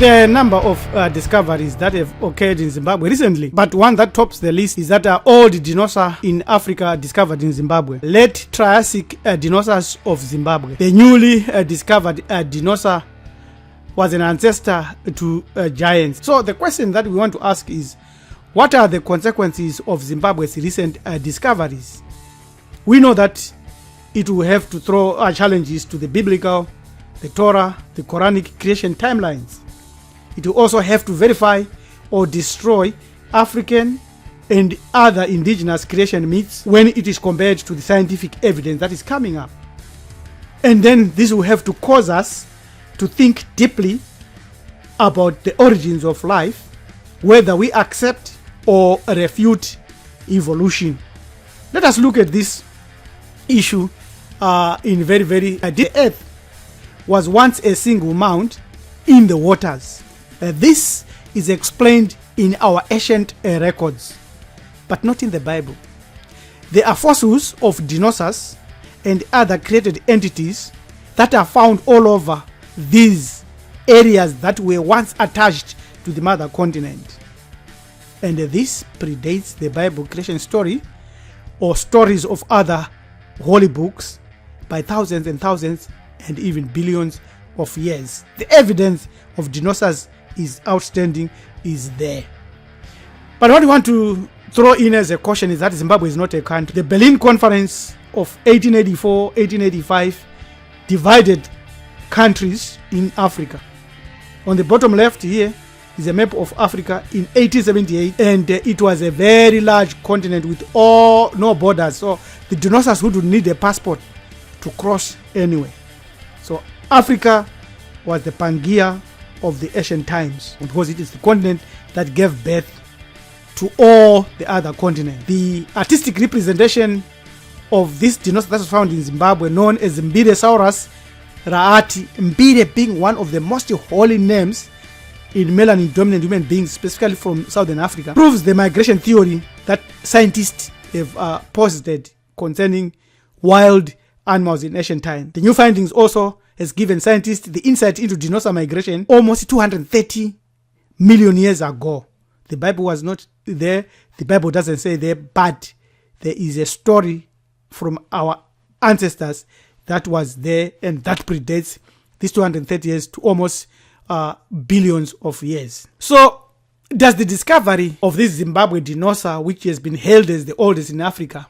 There are a number of discoveries that have occurred in Zimbabwe recently, but one that tops the list is that old dinosaur in Africa discovered in Zimbabwe. Late Triassic dinosaurs of Zimbabwe. The newly discovered dinosaur was an ancestor to giants. So the question that we want to ask is, what are the consequences of Zimbabwe's recent discoveries? We know that it will have to throw challenges to the biblical, the Torah, the Quranic creation timelines. It will also have to verify or destroy African and other indigenous creation myths when it is compared to the scientific evidence that is coming up. And then this will have to cause us to think deeply about the origins of life, whether we accept or refute evolution. Let us look at this issue in very the earth was once a single mound in the waters. This is explained in our ancient records, but not in the Bible. There are fossils of dinosaurs and other created entities that are found all over these areas that were once attached to the mother continent. And this predates the Bible creation story or stories of other holy books by thousands and thousands and even billions of years. The evidence of dinosaurs is outstanding, is there. But what we want to throw in as a caution is that Zimbabwe is not a country. The Berlin Conference of 1884, 1885 divided countries in Africa. On the bottom left here is a map of Africa in 1878, and it was a very large continent with no borders. So the dinosaurs would need a passport to cross anyway. So Africa was the Pangaea of the ancient times, because it is the continent that gave birth to all the other continents. The artistic representation of this dinosaur that was found in Zimbabwe, known as Mbiresaurus raati, Mbire being one of the most holy names in melanin dominant human beings, specifically from Southern Africa, proves the migration theory that scientists have posited concerning wild animals in ancient time. The new findings also has given scientists the insight into dinosaur migration almost 230 million years ago. The Bible was not there. The Bible doesn't say there, but there is a story from our ancestors that was there, and that predates these 230 years to almost billions of years. So does the discovery of this Zimbabwe dinosaur, which has been hailed as the oldest in Africa,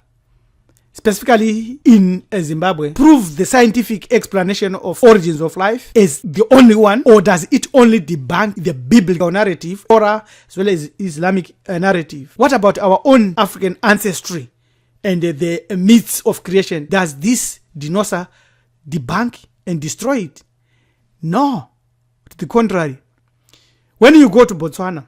specifically in Zimbabwe, prove the scientific explanation of origins of life as the only one, or does it only debunk the biblical narrative, Torah, as well as Islamic narrative? What about our own African ancestry and the myths of creation? Does this dinosaur debunk and destroy it? No, to the contrary. When you go to Botswana,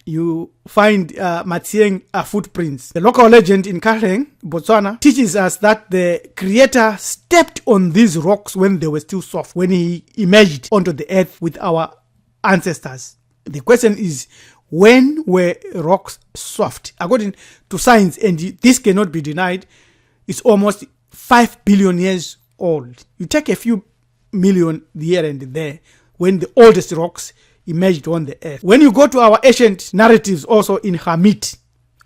you find Matsieng footprints. The local legend in Gauteng, Botswana, teaches us that the creator stepped on these rocks when they were still soft, when he emerged onto the earth with our ancestors. The question is, when were rocks soft? According to science, and this cannot be denied, it's almost 5 billion years old. You take a few million here and there when the oldest rocks emerged on the earth. When you go to our ancient narratives also in Khamit,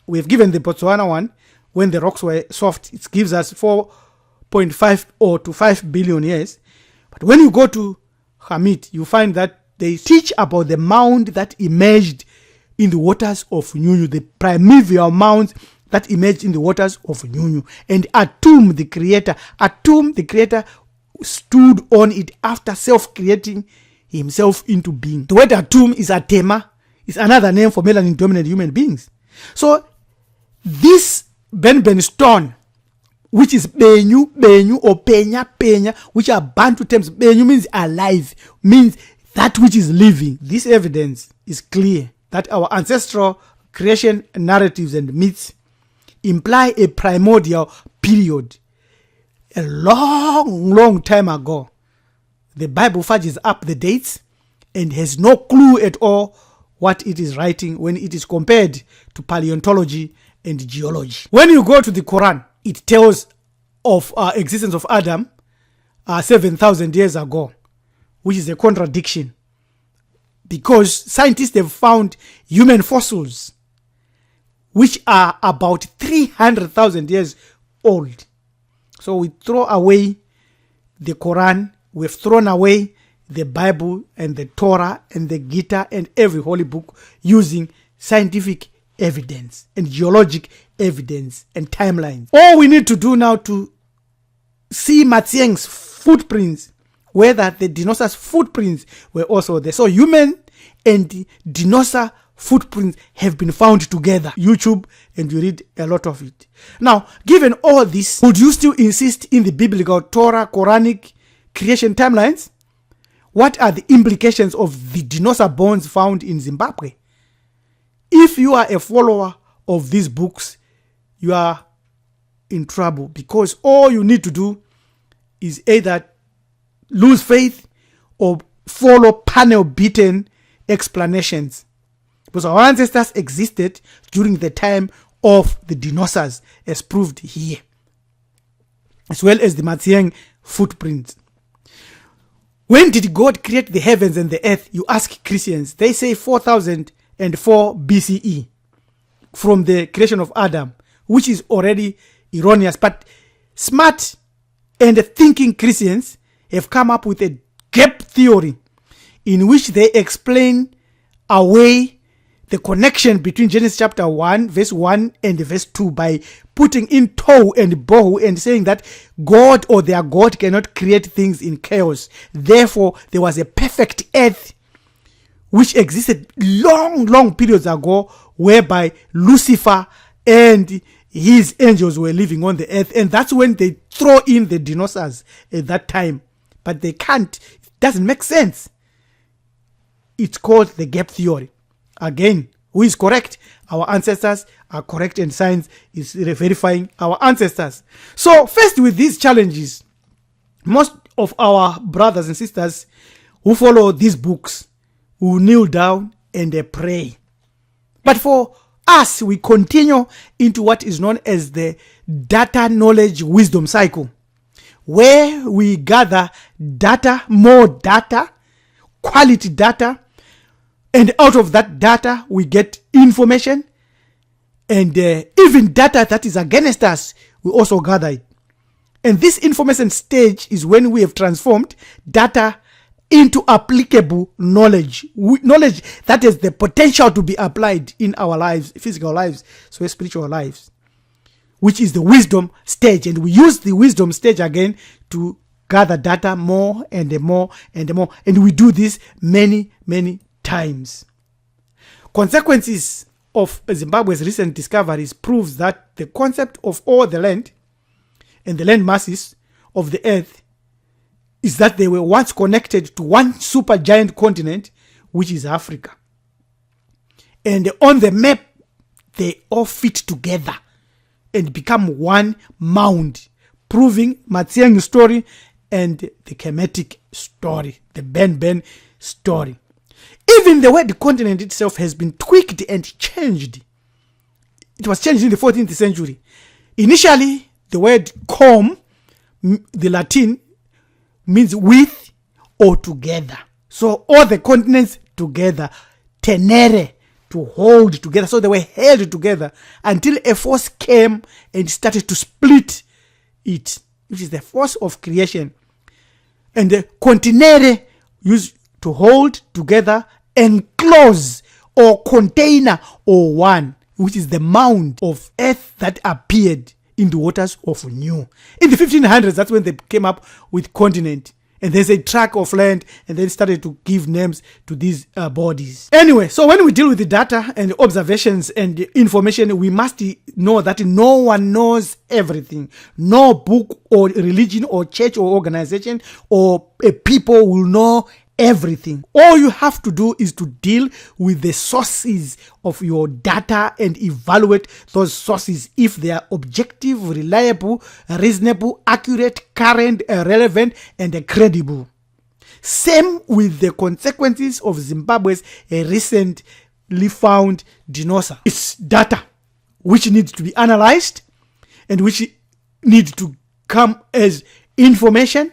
we have given the Botswana one, when the rocks were soft, it gives us 4.5 or to 5 billion years. But when you go to Khamit, you find that they teach about the mound that emerged in the waters of Nyunyu, the primeval mound that emerged in the waters of Nyunyu, and Atum the creator stood on it after self-creating himself into being. The word Atum is Atema, is another name for melanin dominant human beings. So this Ben stone, which is Benyu or Penya, which are Bantu terms. Benyu means alive, means that which is living. This evidence is clear that our ancestral creation narratives and myths imply a primordial period, a long time ago. The Bible fudges up the dates and has no clue at all what it is writing when it is compared to paleontology and geology. When you go to the Quran, it tells of existence of Adam 7,000 years ago, which is a contradiction. because scientists have found human fossils which are about 300,000 years old. So we throw away the Quran, we've thrown away the Bible and the Torah and the Gita and every holy book using scientific evidence and geologic evidence and timelines. All we need to do now to see Matsieng's footprints, whether the dinosaurs' footprints were also there. So human and dinosaur footprints have been found together. YouTube, and you read a lot of it. Now, given all this, would you still insist in the biblical Torah, Quranic creation timelines? What are the implications of the dinosaur bones found in Zimbabwe? If you are a follower of these books, you are in trouble, because all you need to do is either lose faith or follow panel-beaten explanations. Because our ancestors existed during the time of the dinosaurs, as proved here, as well as the Matsieng footprints. When did God create the heavens and the earth? You ask Christians. They say 4004 BCE, from the creation of Adam, which is already erroneous. But smart and thinking Christians have come up with a gap theory in which they explain away the connection between Genesis chapter 1, verse 1 and verse 2 by putting in tohu and bohu and saying that God or their God cannot create things in chaos. Therefore, there was a perfect earth which existed long periods ago, whereby Lucifer and his angels were living on the earth. And that's when they throw in the dinosaurs at that time. But they can't. It doesn't make sense. It's called the gap theory. Again, who is correct? Our ancestors are correct, and science is verifying our ancestors. So faced with these challenges, most of our brothers and sisters who follow these books will kneel down and pray. But for us, we continue into what is known as the data knowledge wisdom cycle, where we gather data, more data, quality data, and out of that data, we get information, and even data that is against us, we also gather it. And this information stage is when we have transformed data into applicable knowledge. Knowledge that has the potential to be applied in our lives, physical lives, so spiritual lives, which is the wisdom stage. And we use the wisdom stage again to gather data more and more and more. And we do this many times. Consequences of Zimbabwe's recent discoveries proves that the concept of all the land and the land masses of the earth is that they were once connected to one supergiant continent, which is Africa. And on the map, they all fit together and become one mound, proving Matsieng's story and the KhamitHEthics story, the Ben story. Even the word continent itself has been tweaked and changed. It was changed in the 14th century. Initially, the word com, the Latin, means with or together. So all the continents together, tenere, to hold together. So they were held together until a force came and started to split it, which is the force of creation. And the continere used to hold together, enclose or container or one, which is the mound of earth that appeared in the waters of New. In the 1500s, that's when they came up with continent. And there's a tract of land, and then started to give names to these bodies. Anyway, so when we deal with the data and the observations and the information, we must know that no one knows everything. No book or religion or church or organization or a people will know everything. All you have to do is to deal with the sources of your data and evaluate those sources if they are objective, reliable, reasonable, accurate, current, relevant, and credible. Same with the consequences of Zimbabwe's recently found dinosaur. It's data which needs to be analyzed and which need to come as information.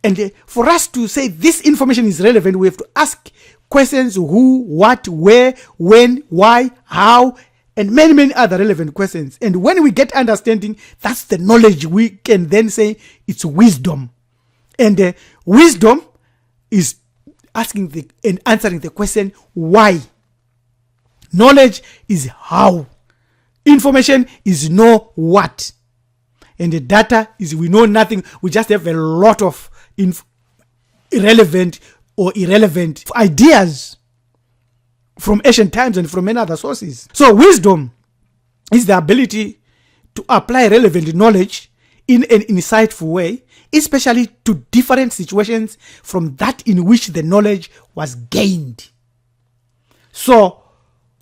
And for us to say this information is relevant, we have to ask questions: who, what, where, when, why, how, and many, many other relevant questions. And when we get understanding, that's the knowledge. We can then say it's wisdom. And wisdom is asking and answering the question, why? Knowledge is how. Information is know what. And the data is we know nothing. We just have a lot of irrelevant ideas from ancient times and from many other sources. So wisdom is the ability to apply relevant knowledge in an insightful way, especially to different situations from that in which the knowledge was gained. So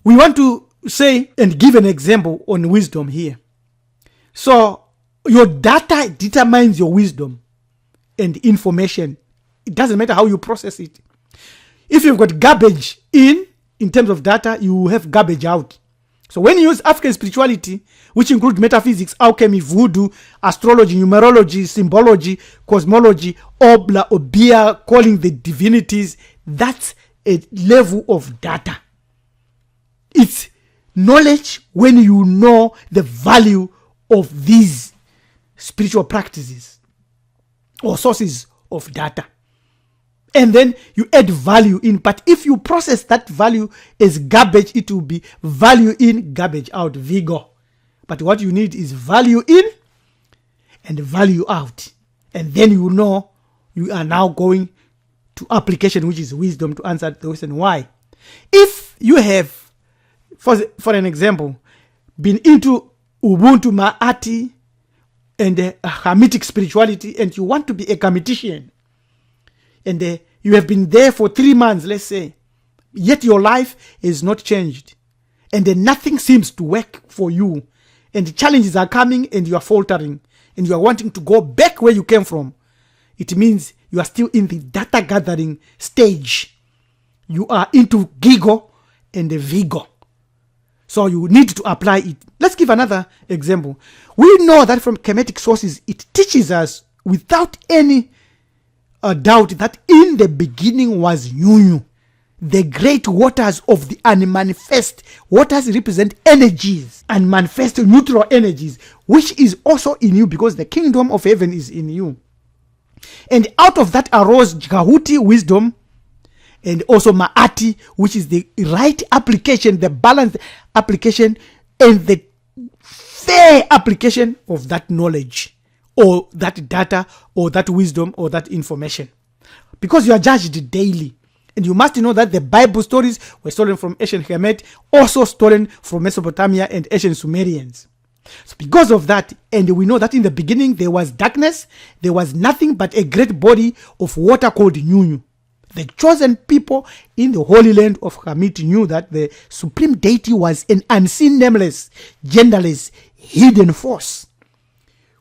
we want to say and give an example on wisdom here. So your data determines your wisdom and information. It doesn't matter how you process it. If you've got garbage in terms of data, you have garbage out. So when you use African spirituality, which includes metaphysics, alchemy, voodoo, astrology, numerology, symbology, cosmology, obla, obia, calling the divinities, that's a level of data. It's knowledge when you know the value of these spiritual practices or sources of data. And then you add value in. But if you process that value as garbage, it will be value in, garbage out, vigor. But what you need is value in and value out. And then you know you are now going to application, which is wisdom, to answer the question why. If you have, for an example, been into Ubuntu, Ma'ati, and Hamitic spirituality, and you want to be a Khamititian, and you have been there for 3 months, let's say, yet your life is not changed, and nothing seems to work for you, and the challenges are coming, and you are faltering, and you are wanting to go back where you came from, it means you are still in the data gathering stage. You are into giggle and vigor. So you need to apply it. Let's give another example. We know that from Kemetic sources, it teaches us without any doubt that in the beginning was Nyunyu. The great waters of the unmanifest. Waters represent energies, and manifest neutral energies, which is also in you because the kingdom of heaven is in you. And out of that arose Gahuti, wisdom, and also Ma'ati, which is the right application, the balanced application, and the fair application of that knowledge, or that data, or that wisdom, or that information. Because you are judged daily. And you must know that the Bible stories were stolen from ancient Kemet, also stolen from Mesopotamia and ancient Sumerians. So because of that, and we know that in the beginning there was darkness, there was nothing but a great body of water called Nyunyu. The chosen people in the Holy Land of Khamit knew that the supreme deity was an unseen, nameless, genderless, hidden force,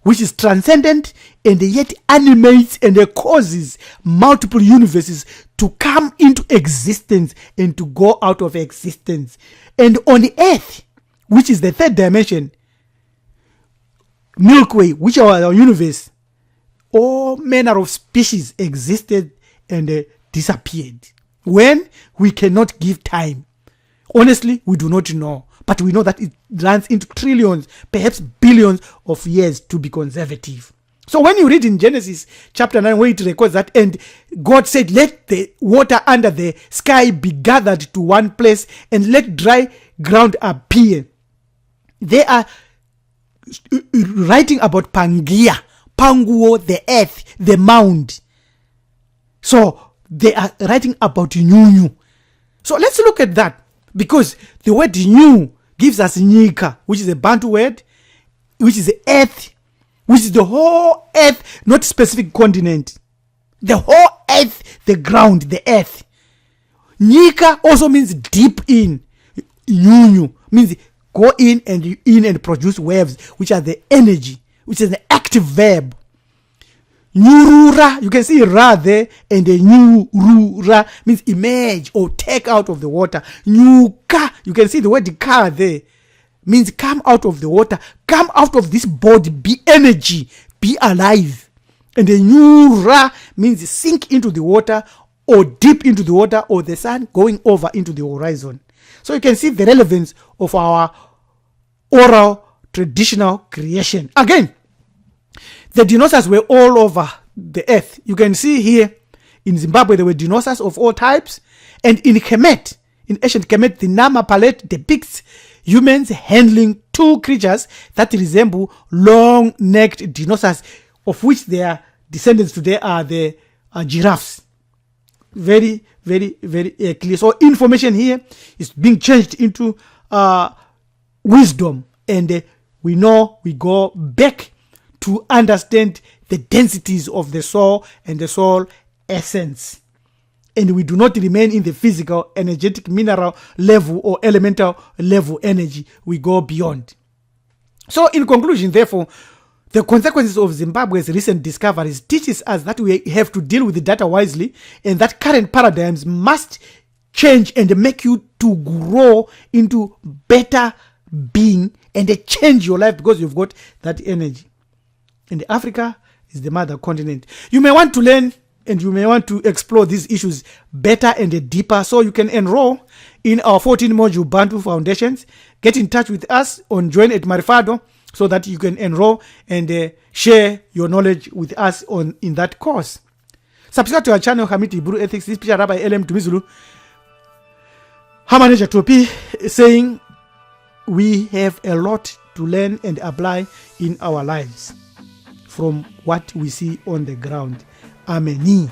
which is transcendent and yet animates and causes multiple universes to come into existence and to go out of existence. And on the earth, which is the third dimension, Milky Way, which are our universe, all manner of species existed and disappeared. When? We cannot give time. Honestly, we do not know. But we know that it runs into trillions, perhaps billions of years, to be conservative. So when you read in Genesis chapter 9, where it records that, and God said, let the water under the sky be gathered to one place, and let dry ground appear. They are writing about Pangaea, Panguo, the earth, the mound. So they are writing about Nyunyu. So let's look at that, because the word Nyu gives us Nika, which is a Bantu word, which is the earth, which is the whole earth, not specific continent. The whole earth, the ground, the earth. Nika also means deep in. Nyunyu means go in and produce waves, which are the energy, which is the active verb. Nyurura, you can see ra there, and the nyurura means emerge or take out of the water. Nyuka, you can see the word ka there, means come out of the water, come out of this body, be energy, be alive. And the nyura means sink into the water or deep into the water, or the sun going over into the horizon. So you can see the relevance of our oral traditional creation. Again, the dinosaurs were all over the earth. You can see here in Zimbabwe there were dinosaurs of all types, and in Kemet, in ancient Kemet, the Nama palette depicts humans handling two creatures that resemble long-necked dinosaurs, of which their descendants today are the giraffes. Very, very, very clear. So information here is being changed into wisdom, and we know we go back to understand the densities of the soul and the soul essence. And we do not remain in the physical, energetic, mineral level or elemental level energy. We go beyond. So in conclusion, therefore, the consequences of Zimbabwe's recent discoveries teaches us that we have to deal with the data wisely, and that current paradigms must change and make you to grow into better being and change your life, because you've got that energy. And Africa is the mother continent. You may want to learn and you may want to explore these issues better and deeper, so you can enroll in our 14-module Bantu Foundations. Get in touch with us on Join at Marifado so that you can enroll and share your knowledge with us in that course. Subscribe to our channel, KhamitHEthics. This picture by LM Tumizulu. Hamanager Topi saying we have a lot to learn and apply in our lives from what we see on the ground. Amen.